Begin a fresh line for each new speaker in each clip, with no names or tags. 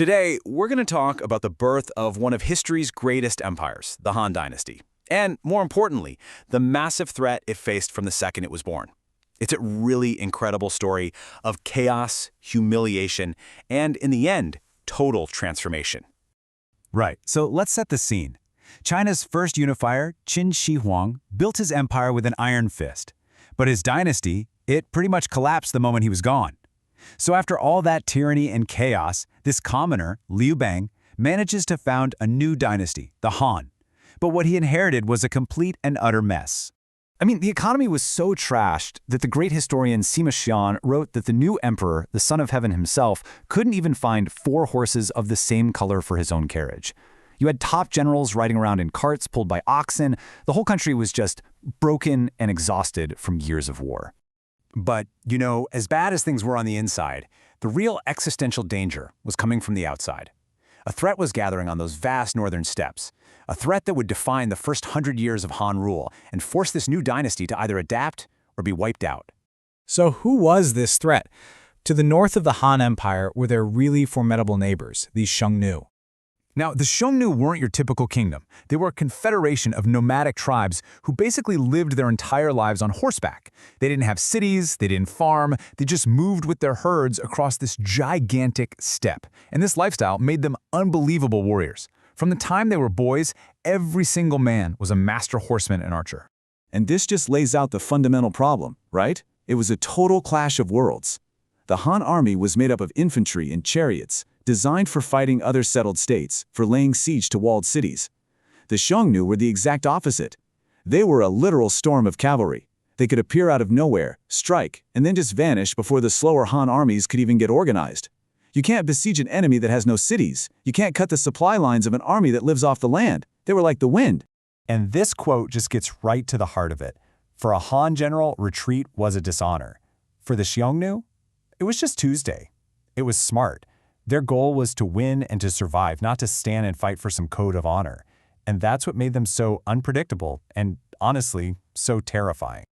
Today, we're going to talk about the birth of one of history's greatest empires, the Han Dynasty. And more importantly, the massive threat it faced from the second it was born. It's a really incredible story of chaos, humiliation, and in the end, total transformation.
Right, so let's set the scene. China's first unifier, Qin Shi Huang, built his empire with an iron fist. But his dynasty, it pretty much collapsed the moment he was gone. So after all that tyranny and chaos, this commoner, Liu Bang, manages to found a new dynasty, the Han. But what he inherited was a complete and utter mess.
I mean, the economy was so trashed that the great historian Sima Xian wrote that the new emperor, the son of heaven himself, couldn't even find 4 horses of the same color for his own carriage. You had top generals riding around in carts pulled by oxen. The whole country was just broken and exhausted from years of war.
But, as bad as things were on the inside, the real existential danger was coming from the outside. A threat was gathering on those vast northern steppes, a threat that would define the first 100 years of Han rule and force this new dynasty to either adapt or be wiped out.
So who was this threat? To the north of the Han Empire were their really formidable neighbors, the Xiongnu.
Now, the Xiongnu weren't your typical kingdom. They were a confederation of nomadic tribes who basically lived their entire lives on horseback. They didn't have cities, they didn't farm, they just moved with their herds across this gigantic steppe. And this lifestyle made them unbelievable warriors. From the time they were boys, every single man was a master horseman and archer.
And this just lays out the fundamental problem, right? It was a total clash of worlds. The Han army was made up of infantry and chariots, designed for fighting other settled states, for laying siege to walled cities. The Xiongnu were the exact opposite. They were a literal storm of cavalry. They could appear out of nowhere, strike, and then just vanish before the slower Han armies could even get organized. You can't besiege an enemy that has no cities. You can't cut the supply lines of an army that lives off the land. They were like the wind.
And this quote just gets right to the heart of it. For a Han general, retreat was a dishonor. For the Xiongnu, it was just Tuesday. It was smart. Their goal was to win and to survive, not to stand and fight for some code of honor. And that's what made them so unpredictable and, honestly, so terrifying.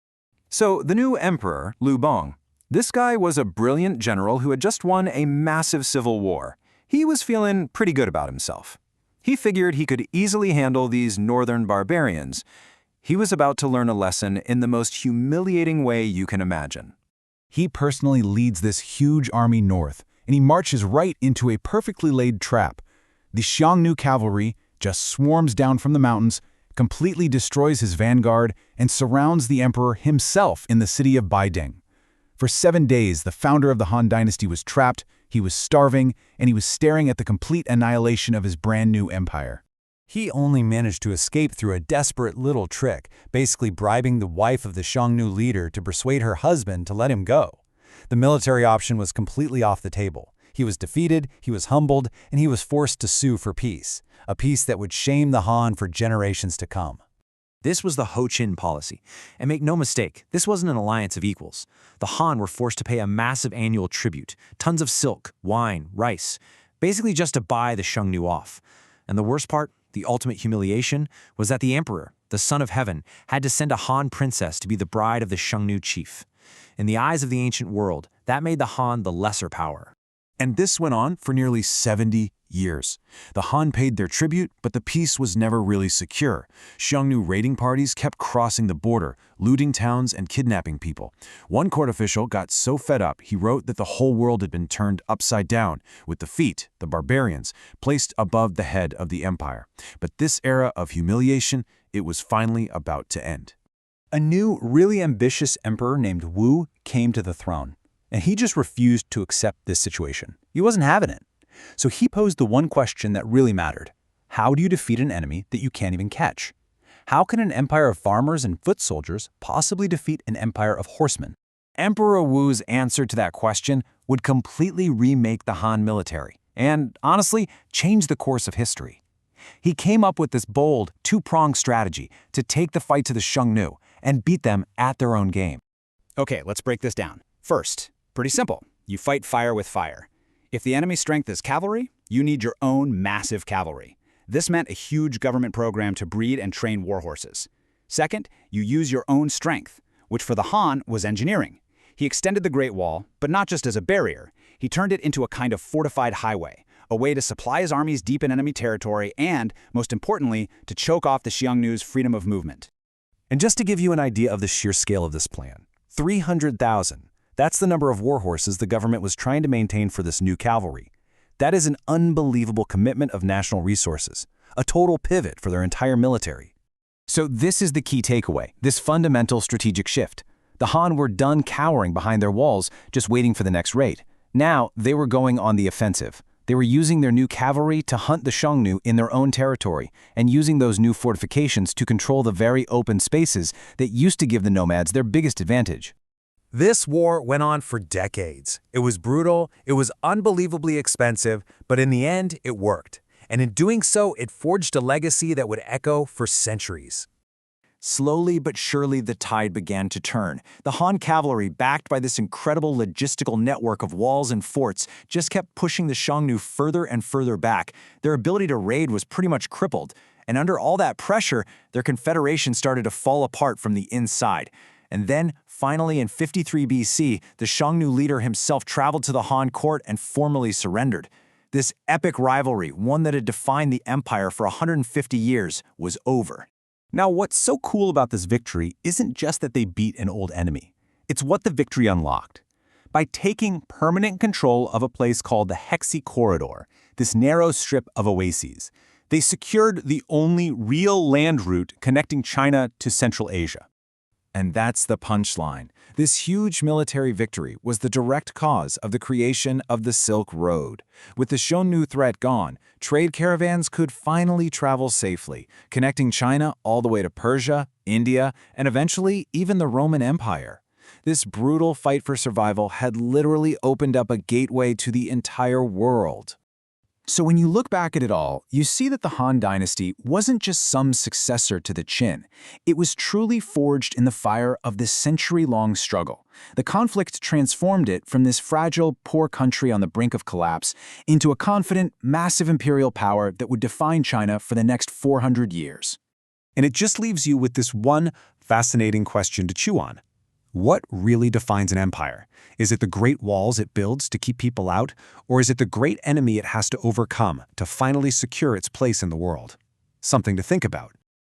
So the new emperor, Liu Bang, this guy was a brilliant general who had just won a massive civil war. He was feeling pretty good about himself. He figured he could easily handle these northern barbarians. He was about to learn a lesson in the most humiliating way you can imagine.
He personally leads this huge army north, and he marches right into a perfectly laid trap. The Xiongnu cavalry just swarms down from the mountains, completely destroys his vanguard, and surrounds the emperor himself in the city of Baideng. For 7 days, the founder of the Han Dynasty was trapped, he was starving, and he was staring at the complete annihilation of his brand new empire. He only managed to escape through a desperate little trick, basically bribing the wife of the Xiongnu leader to persuade her husband to let him go. The military option was completely off the table. He was defeated, he was humbled, and he was forced to sue for peace, a peace that would shame the Han for generations to come.
This was the Heqin policy. And make no mistake, this wasn't an alliance of equals. The Han were forced to pay a massive annual tribute, tons of silk, wine, rice, basically just to buy the Xiongnu off. And the worst part, the ultimate humiliation, was that the emperor, the son of heaven, had to send a Han princess to be the bride of the Xiongnu chief. In the eyes of the ancient world, that made the Han the lesser power.
And this went on for nearly 70 years. The Han paid their tribute, but the peace was never really secure. Xiongnu raiding parties kept crossing the border, looting towns and kidnapping people. One court official got so fed up he wrote that the whole world had been turned upside down, with the feet, the barbarians, placed above the head of the empire. But this era of humiliation, it was finally about to end.
A new, really ambitious emperor named Wu came to the throne, and he just refused to accept this situation. He wasn't having it. So he posed the one question that really mattered. How do you defeat an enemy that you can't even catch? How can an empire of farmers and foot soldiers possibly defeat an empire of horsemen?
Emperor Wu's answer to that question would completely remake the Han military and, honestly, change the course of history. He came up with this bold, two-pronged strategy to take the fight to the Xiongnu and beat them at their own game.
Okay, let's break this down. First, pretty simple. You fight fire with fire. If the enemy strength is cavalry, you need your own massive cavalry. This meant a huge government program to breed and train warhorses. Second, you use your own strength, which for the Han was engineering. He extended the Great Wall, but not just as a barrier. He turned it into a kind of fortified highway, a way to supply his armies deep in enemy territory and, most importantly, to choke off the Xiongnu's freedom of movement.
And just to give you an idea of the sheer scale of this plan, 300,000. That's the number of warhorses the government was trying to maintain for this new cavalry. That is an unbelievable commitment of national resources, a total pivot for their entire military.
So this is the key takeaway, this fundamental strategic shift. The Han were done cowering behind their walls, just waiting for the next raid. Now, they were going on the offensive. They were using their new cavalry to hunt the Xiongnu in their own territory, and using those new fortifications to control the very open spaces that used to give the nomads their biggest advantage.
This war went on for decades. It was brutal, it was unbelievably expensive, but in the end, it worked. And in doing so, it forged a legacy that would echo for centuries.
Slowly but surely, the tide began to turn. The Han cavalry, backed by this incredible logistical network of walls and forts, just kept pushing the Xiongnu further and further back. Their ability to raid was pretty much crippled, and under all that pressure, their confederation started to fall apart from the inside. And then, finally in 53 BC, the Xiongnu leader himself traveled to the Han court and formally surrendered. This epic rivalry, one that had defined the empire for 150 years, was over.
Now, what's so cool about this victory isn't just that they beat an old enemy. It's what the victory unlocked. By taking permanent control of a place called the Heqin Corridor, this narrow strip of oases, they secured the only real land route connecting China to Central Asia.
And that's the punchline. This huge military victory was the direct cause of the creation of the Silk Road. With the Xiongnu threat gone, trade caravans could finally travel safely, connecting China all the way to Persia, India, and eventually even the Roman Empire. This brutal fight for survival had literally opened up a gateway to the entire world.
So when you look back at it all, you see that the Han Dynasty wasn't just some successor to the Qin. It was truly forged in the fire of this century-long struggle. The conflict transformed it from this fragile, poor country on the brink of collapse into a confident, massive imperial power that would define China for the next 400 years.
And it just leaves you with this one fascinating question to chew on. What really defines an empire? Is it the great walls it builds to keep people out, or is it the great enemy it has to overcome to finally secure its place in the world? Something to think about.